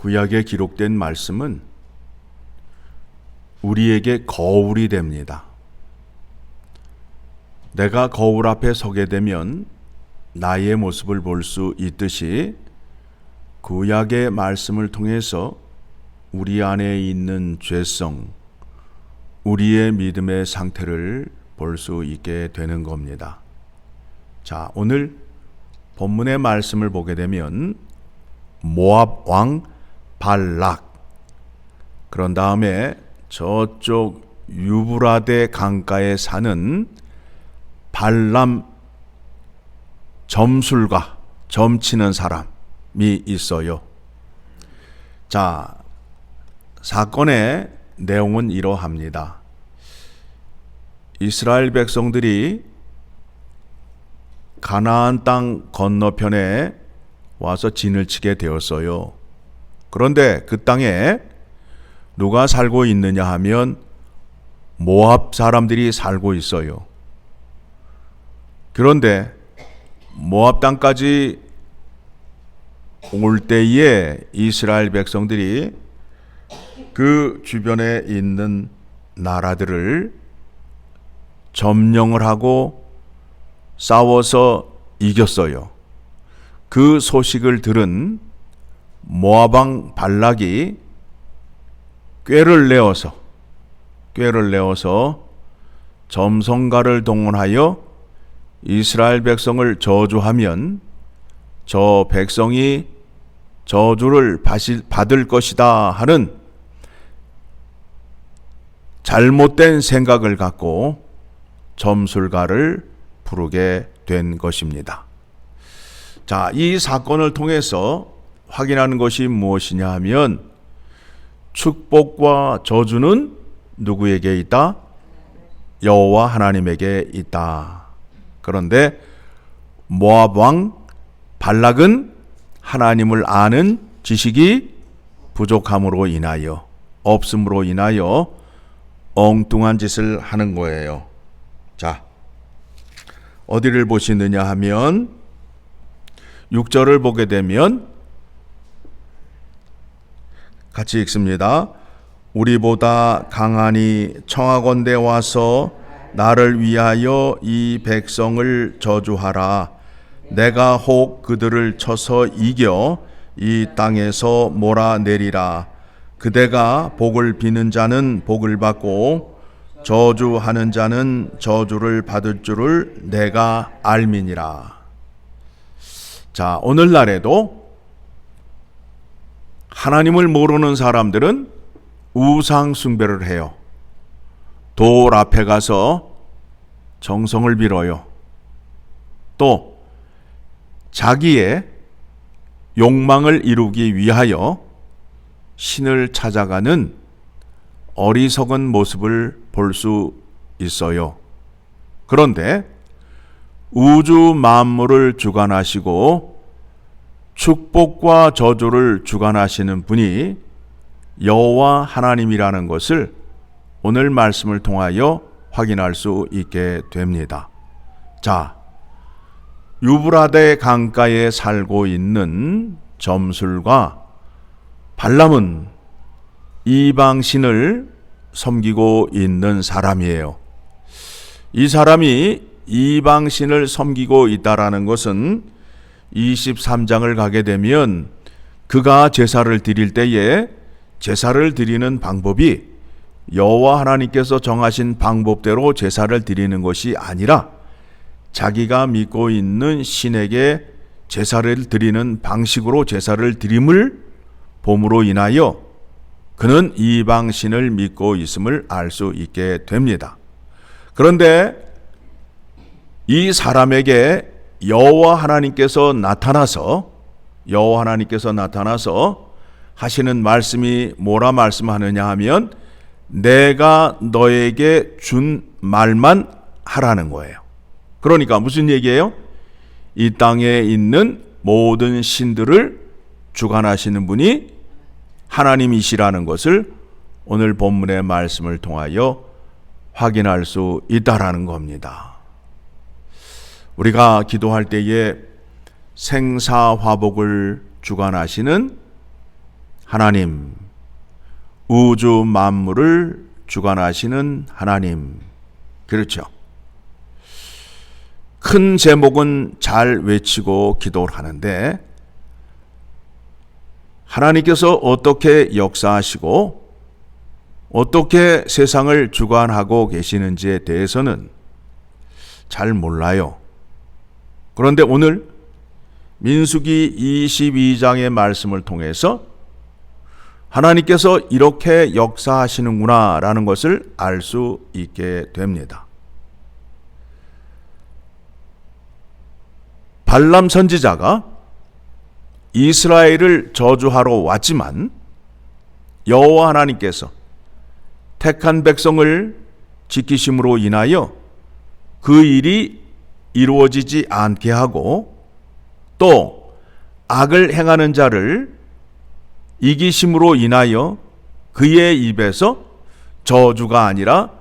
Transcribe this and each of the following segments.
구약에 기록된 말씀은 우리에게 거울이 됩니다. 내가 거울 앞에 서게 되면 나의 모습을 볼 수 있듯이 구약의 말씀을 통해서 우리 안에 있는 죄성, 우리의 믿음의 상태를 볼 수 있게 되는 겁니다. 자, 오늘 본문의 말씀을 보게 되면 모압 왕 발락, 그런 다음에 저쪽 유브라데 강가에 사는 발람 점술가, 점치는 사람이 있어요. 자, 사건의 내용은 이러합니다. 이스라엘 백성들이 가나안 땅 건너편에 와서 진을 치게 되었어요. 그런데 그 땅에 누가 살고 있느냐 하면 모압 사람들이 살고 있어요. 그런데 모압 땅까지 올 때에 이스라엘 백성들이 그 주변에 있는 나라들을 점령을 하고 싸워서 이겼어요. 그 소식을 들은 모압 왕 발락이 꾀를 내어서 점성가를 동원하여 이스라엘 백성을 저주하면 저 백성이 저주를 받을 것이다 하는 잘못된 생각을 갖고 점술가를 부르게 된 것입니다. 자, 이 사건을 통해서 확인하는 것이 무엇이냐 하면 축복과 저주는 누구에게 있다? 여호와 하나님에게 있다. 그런데 모압 왕 발락은 하나님을 아는 지식이 부족함으로 인하여, 없음으로 인하여 엉뚱한 짓을 하는 거예요. 자, 어디를 보시느냐 하면 6절을 보게 되면 같이 읽습니다. 우리보다 강하니 청하건대 와서 나를 위하여 이 백성을 저주하라. 내가 혹 그들을 쳐서 이겨 이 땅에서 몰아내리라. 그대가 복을 비는 자는 복을 받고 저주하는 자는 저주를 받을 줄을 내가 알미니라. 자, 오늘날에도 하나님을 모르는 사람들은 우상 숭배를 해요. 돌 앞에 가서 정성을 빌어요. 또 자기의 욕망을 이루기 위하여 신을 찾아가는 어리석은 모습을 볼 수 있어요. 그런데 우주 만물을 주관하시고 축복과 저주를 주관하시는 분이 여호와 하나님이라는 것을 오늘 말씀을 통하여 확인할 수 있게 됩니다. 자, 유브라데 강가에 살고 있는 점술과 발람은 이방신을 섬기고 있는 사람이에요. 이 사람이 이방신을 섬기고 있다라는 것은 23장을 가게 되면 그가 제사를 드릴 때에 제사를 드리는 방법이 여호와 하나님께서 정하신 방법대로 제사를 드리는 것이 아니라 자기가 믿고 있는 신에게 제사를 드리는 방식으로 제사를 드림을 봄으로 인하여 그는 이방신을 믿고 있음을 알 수 있게 됩니다. 그런데 이 사람에게 여호와 하나님께서 나타나서 하시는 말씀이 뭐라 말씀하느냐 하면 내가 너에게 준 말만 하라는 거예요. 그러니까 무슨 얘기예요? 이 땅에 있는 모든 신들을 주관하시는 분이 하나님이시라는 것을 오늘 본문의 말씀을 통하여 확인할 수 있다라는 겁니다. 우리가 기도할 때에 생사화복을 주관하시는 하나님, 우주 만물을 주관하시는 하나님. 그렇죠. 큰 제목은 잘 외치고 기도를 하는데 하나님께서 어떻게 역사하시고 어떻게 세상을 주관하고 계시는지에 대해서는 잘 몰라요. 그런데 오늘 민수기 22장의 말씀을 통해서 하나님께서 이렇게 역사하시는구나 라는 것을 알 수 있게 됩니다. 발람 선지자가 이스라엘을 저주하러 왔지만 여호와 하나님께서 택한 백성을 지키심으로 인하여 그 일이 이루어지지 않게 하고 또 악을 행하는 자를 이기심으로 인하여 그의 입에서 저주가 아니라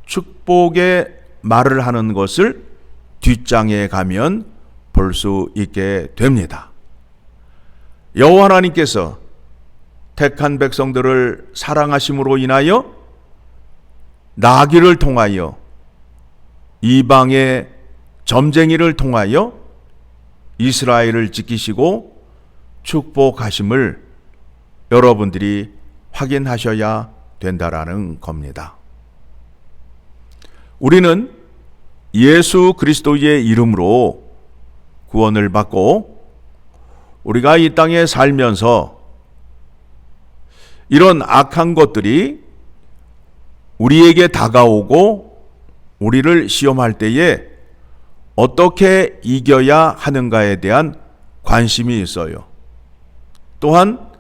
축복의 말을 하는 것을 뒷장에 가면 볼 수 있게 됩니다. 여호와 하나님께서 택한 백성들을 사랑하심으로 인하여 나귀를 통하여 이방의 점쟁이를 통하여 이스라엘을 지키시고 축복하심을 여러분들이 확인하셔야 된다라는 겁니다. 우리는 예수 그리스도의 이름으로 구원을 받고 우리가 이 땅에 살면서 이런 악한 것들이 우리에게 다가오고 우리를 시험할 때에 어떻게 이겨야 하는가에 대한 관심이 있어요. 또한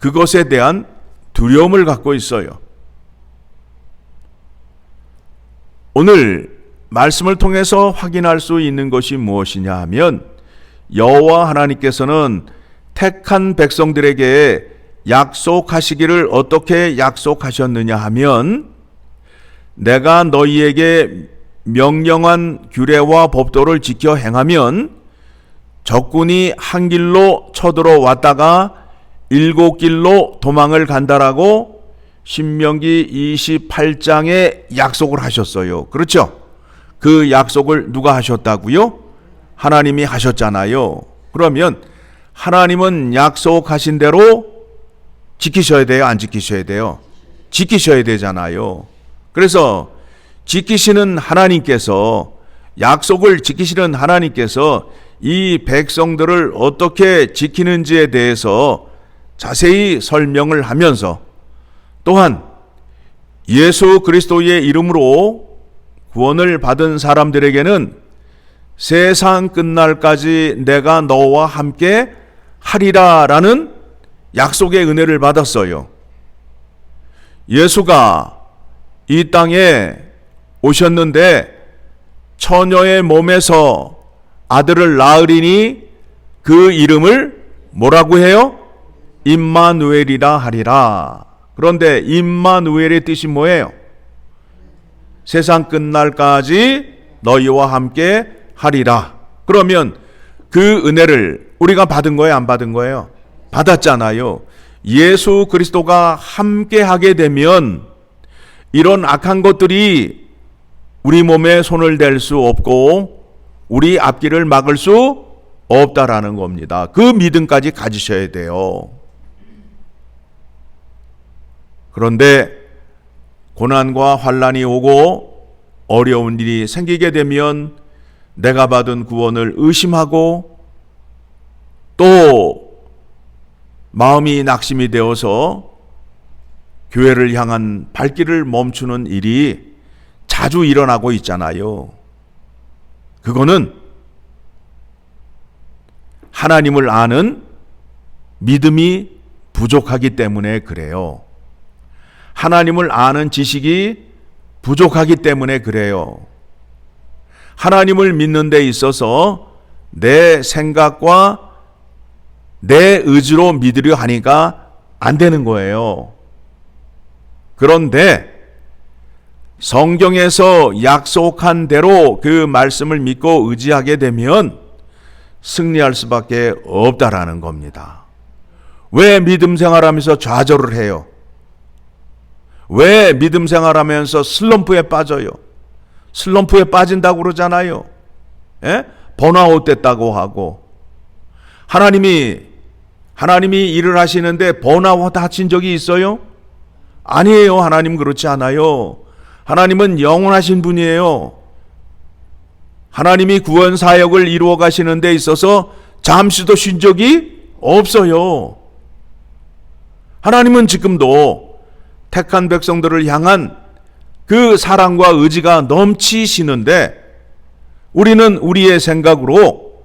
그것에 대한 두려움을 갖고 있어요. 오늘 말씀을 통해서 확인할 수 있는 것이 무엇이냐 하면 여호와 하나님께서는 택한 백성들에게 약속하시기를 어떻게 약속하셨느냐 하면 내가 너희에게 명령한 규례와 법도를 지켜 행하면 적군이 한 길로 쳐들어왔다가 7길로 도망을 간다라고 신명기 28장에 약속을 하셨어요. 그렇죠? 그 약속을 누가 하셨다고요? 하나님이 하셨잖아요. 그러면 하나님은 약속하신 대로 지키셔야 돼요? 안 지키셔야 돼요? 지키셔야 되잖아요. 그래서 지키시는 하나님께서, 약속을 지키시는 하나님께서 이 백성들을 어떻게 지키는지에 대해서 자세히 설명을 하면서 또한 예수 그리스도의 이름으로 구원을 받은 사람들에게는 세상 끝날까지 내가 너와 함께 하리라 라는 약속의 은혜를 받았어요. 예수가 이 땅에 오셨는데 처녀의 몸에서 아들을 낳으리니 그 이름을 뭐라고 해요? 임마누엘이라 하리라. 그런데 임마누엘의 뜻이 뭐예요? 세상 끝날까지 너희와 함께 하리라. 그러면 그 은혜를 우리가 받은 거예요? 안 받은 거예요? 받았잖아요. 예수 그리스도가 함께 하게 되면 이런 악한 것들이 우리 몸에 손을 댈 수 없고 우리 앞길을 막을 수 없다라는 겁니다. 그 믿음까지 가지셔야 돼요. 그런데 고난과 환난이 오고 어려운 일이 생기게 되면 내가 받은 구원을 의심하고 또 마음이 낙심이 되어서 교회를 향한 발길을 멈추는 일이 자주 일어나고 있잖아요. 그거는 하나님을 아는 믿음이 부족하기 때문에 그래요. 하나님을 아는 지식이 부족하기 때문에 그래요. 하나님을 믿는 데 있어서 내 생각과 내 의지로 믿으려 하니까 안 되는 거예요. 그런데 성경에서 약속한 대로 그 말씀을 믿고 의지하게 되면 승리할 수밖에 없다라는 겁니다. 왜 믿음 생활하면서 좌절을 해요? 왜 믿음 생활하면서 슬럼프에 빠져요? 슬럼프에 빠진다고 그러잖아요. 예? 번아웃 됐다고 하고. 하나님이 일을 하시는데 번아웃 하신 적이 있어요? 아니에요. 하나님 그렇지 않아요. 하나님은 영원하신 분이에요. 하나님이 구원 사역을 이루어 가시는 데 있어서 잠시도 쉰 적이 없어요. 하나님은 지금도 택한 백성들을 향한 그 사랑과 의지가 넘치시는데 우리는 우리의 생각으로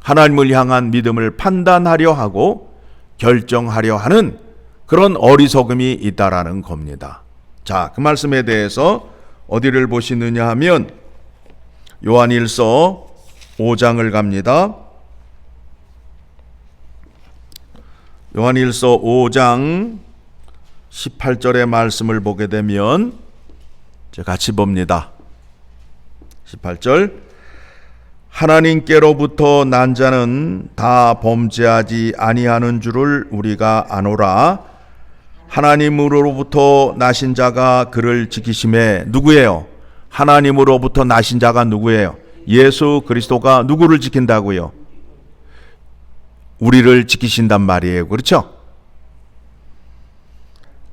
하나님을 향한 믿음을 판단하려 하고 결정하려 하는 그런 어리석음이 있다라는 겁니다. 자, 그 말씀에 대해서 어디를 보시느냐 하면 요한일서 5장을 갑니다. 요한일서 5장 18절의 말씀을 보게 되면 같이 봅니다. 18절 하나님께로부터 난 자는 다 범죄하지 아니하는 줄을 우리가 아노라. 하나님으로부터 나신 자가 그를 지키심에 누구예요? 하나님으로부터 나신 자가 누구예요? 예수 그리스도가 누구를 지킨다고요? 우리를 지키신단 말이에요. 그렇죠?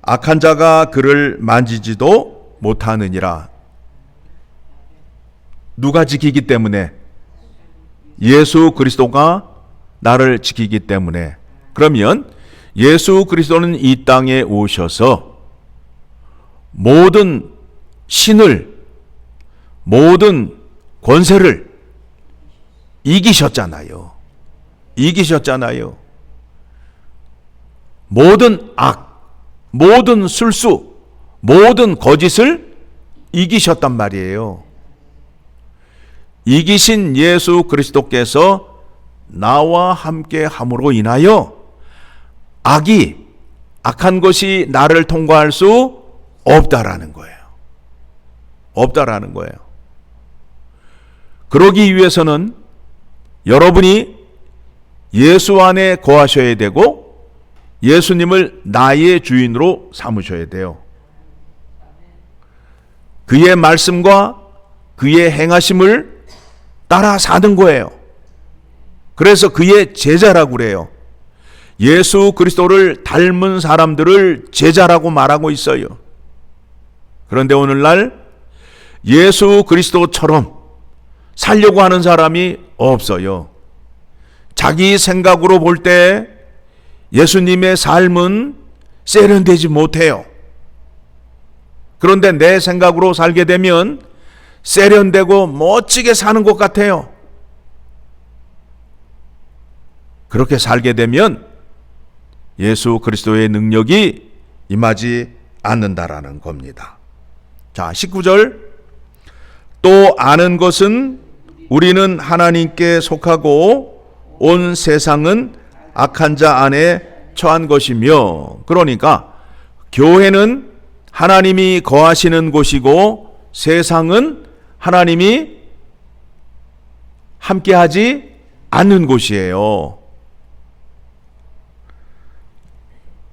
악한 자가 그를 만지지도 못하느니라. 누가 지키기 때문에? 예수 그리스도가 나를 지키기 때문에. 그러면 예수 그리스도는 이 땅에 오셔서 모든 신을, 모든 권세를 이기셨잖아요. 이기셨잖아요. 모든 악, 모든 술수, 모든 거짓을 이기셨단 말이에요. 이기신 예수 그리스도께서 나와 함께 함으로 인하여 악한 것이 나를 통과할 수 없다라는 거예요. 없다라는 거예요. 그러기 위해서는 여러분이 예수 안에 거하셔야 되고 예수님을 나의 주인으로 삼으셔야 돼요. 그의 말씀과 그의 행하심을 따라 사는 거예요. 그래서 그의 제자라고 그래요. 예수 그리스도를 닮은 사람들을 제자라고 말하고 있어요. 그런데 오늘날 예수 그리스도처럼 살려고 하는 사람이 없어요. 자기 생각으로 볼 때 예수님의 삶은 세련되지 못해요. 그런데 내 생각으로 살게 되면 세련되고 멋지게 사는 것 같아요. 그렇게 살게 되면 예수 그리스도의 능력이 임하지 않는다라는 겁니다. 자, 19절. 또 아는 것은 우리는 하나님께 속하고 온 세상은 악한 자 안에 처한 것이며, 그러니까 교회는 하나님이 거하시는 곳이고 세상은 하나님이 함께하지 않는 곳이에요.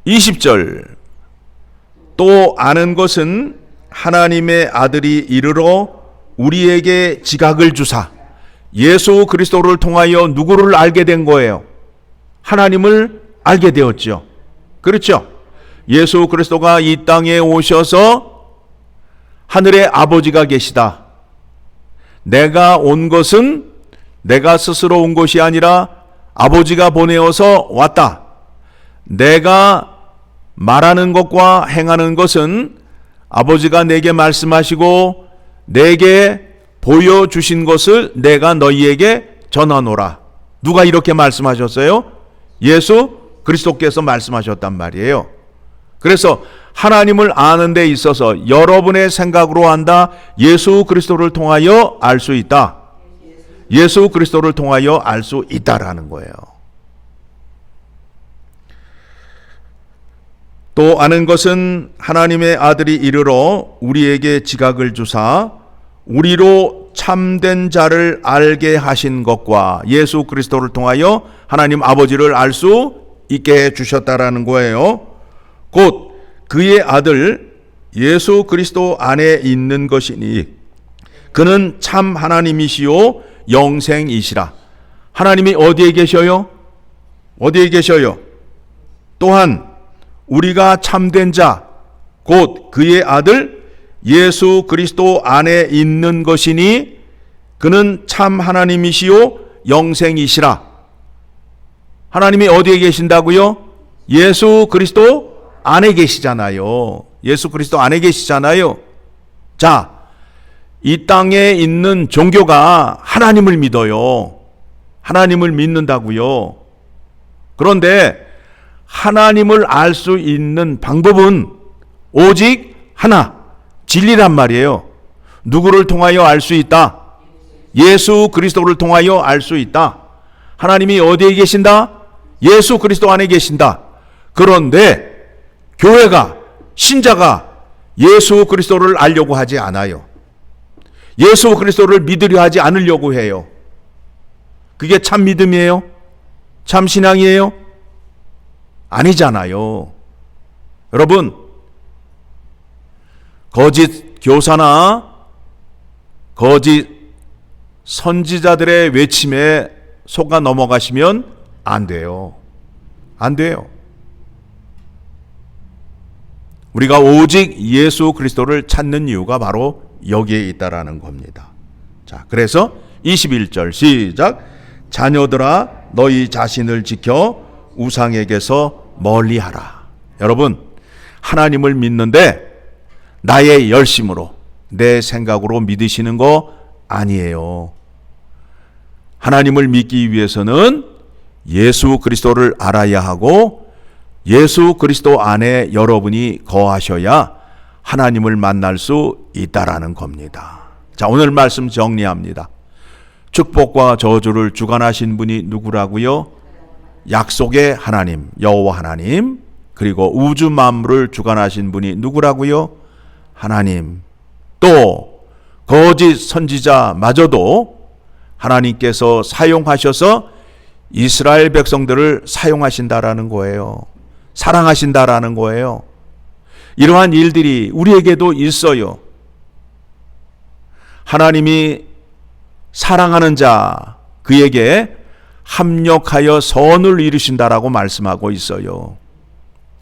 20절. 또 아는 것은 하나님의 아들이 이르러 우리에게 지각을 주사. 예수 그리스도를 통하여 누구를 알게 된 거예요? 하나님을 알게 되었죠. 그렇죠? 예수 그리스도가 이 땅에 오셔서 하늘에 아버지가 계시다. 내가 온 것은 내가 스스로 온 것이 아니라 아버지가 보내어서 왔다. 내가 말하는 것과 행하는 것은 아버지가 내게 말씀하시고 내게 보여주신 것을 내가 너희에게 전하노라. 누가 이렇게 말씀하셨어요? 예수 그리스도께서 말씀하셨단 말이에요. 그래서 하나님을 아는 데 있어서 여러분의 생각으로 한다. 예수 그리스도를 통하여 알 수 있다. 예수 그리스도를 통하여 알 수 있다라는 거예요. 또 아는 것은 하나님의 아들이 이르러 우리에게 지각을 주사 우리로 곧 참된 자를 알게 하신 것과 예수 그리스도를 통하여 하나님 아버지를 알 수 있게 해 주셨다라는 거예요. 곧 그의 아들 예수 그리스도 안에 있는 것이니 그는 참 하나님이시요 영생이시라. 하나님이 어디에 계셔요? 어디에 계셔요? 또한 우리가 참된 자, 곧 그의 아들 예수 그리스도 안에 있는 것이니 그는 참 하나님이시요 영생이시라. 하나님이 어디에 계신다고요? 예수 그리스도 안에 계시잖아요. 예수 그리스도 안에 계시잖아요. 자, 이 땅에 있는 종교가 하나님을 믿어요. 하나님을 믿는다고요. 그런데 하나님을 알 수 있는 방법은 오직 하나, 진리란 말이에요. 누구를 통하여 알 수 있다? 예수 그리스도를 통하여 알 수 있다. 하나님이 어디에 계신다? 예수 그리스도 안에 계신다. 그런데 교회가, 신자가 예수 그리스도를 알려고 하지 않아요. 예수 그리스도를 믿으려 하지 않으려고 해요. 그게 참 믿음이에요? 참 신앙이에요? 아니잖아요. 여러분, 거짓 교사나 거짓 선지자들의 외침에 속아 넘어가시면 안 돼요. 안 돼요. 우리가 오직 예수 그리스도를 찾는 이유가 바로 여기에 있다라는 겁니다. 자, 그래서 21절 시작. 자녀들아 너희 자신을 지켜 우상에게서 멀리하라. 여러분, 하나님을 믿는데 나의 열심으로 내 생각으로 믿으시는 거 아니에요. 하나님을 믿기 위해서는 예수 그리스도를 알아야 하고 예수 그리스도 안에 여러분이 거하셔야 하나님을 만날 수 있다라는 겁니다. 자, 오늘 말씀 정리합니다. 축복과 저주를 주관하신 분이 누구라고요? 약속의 하나님, 여호와 하나님. 그리고 우주 만물을 주관하신 분이 누구라고요? 하나님. 또 거짓 선지자마저도 하나님께서 사용하셔서 이스라엘 백성들을 사용하신다라는 거예요. 사랑하신다라는 거예요. 이러한 일들이 우리에게도 있어요. 하나님이 사랑하는 자, 그에게 합력하여 선을 이루신다라고 말씀하고 있어요.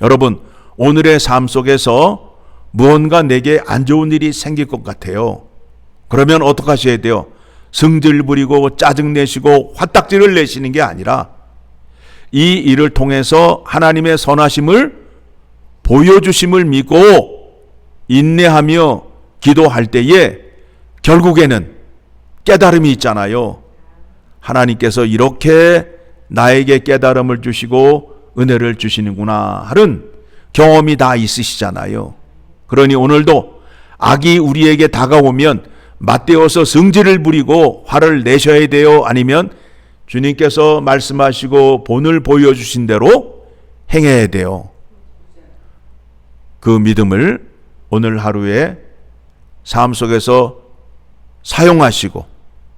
여러분, 오늘의 삶 속에서 무언가 내게 안 좋은 일이 생길 것 같아요. 그러면 어떻게 하셔야 돼요? 승질 부리고 짜증내시고 화딱지를 내시는 게 아니라 이 일을 통해서 하나님의 선하심을 보여주심을 믿고 인내하며 기도할 때에 결국에는 깨달음이 있잖아요. 하나님께서 이렇게 나에게 깨달음을 주시고 은혜를 주시는구나 하는 경험이 다 있으시잖아요. 그러니 오늘도 악이 우리에게 다가오면 맞대어서 성질을 부리고 화를 내셔야 돼요? 아니면 주님께서 말씀하시고 본을 보여주신 대로 행해야 돼요? 그 믿음을 오늘 하루에 삶 속에서 사용하시고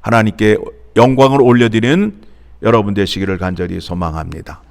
하나님께 영광을 올려드리는 여러분 되시기를 간절히 소망합니다.